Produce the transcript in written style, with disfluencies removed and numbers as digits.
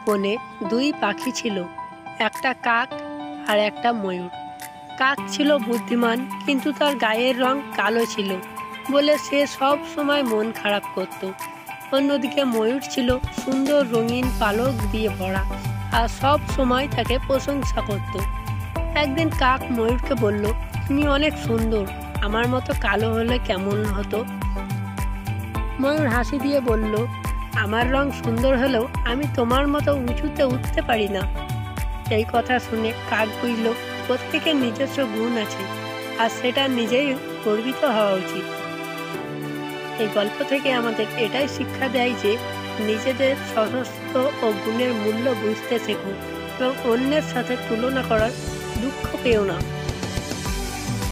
বনে দুই পাখি ছিল, একটা কাক আর একটা ময়ূর। কাক ছিল বুদ্ধিমান, কিন্তু তার গায়ের রং কালো ছিল বলে সে সব সময় মন খারাপ করত। অন্যদিকে ময়ূর ছিল সুন্দর রঙিন পালক দিয়ে ভরা আর সব সময় তাকে প্রশংসা করত। একদিন কাক ময়ূরকে বলল, তুমি অনেক সুন্দর, আমার মতো কালো হলে কেমন হতো? ময়ূর হাসি দিয়ে বলল, আমার রং সুন্দর হলেও আমি তোমার মতো উঁচুতে উঠতে পারি না। এই কথা শুনে কাক বুঝল প্রত্যেকের নিজস্ব গুণ আছে আর সেটা নিজেই গর্বিত হওয়া উচিত। এই গল্প থেকে আমাদের এটাই শিক্ষা দেয় যে নিজেদের স্বতন্ত্র ও গুণের মূল্য বুঝতে শেখো এবং অন্যের সাথে তুলনা করার দুঃখ পেও না।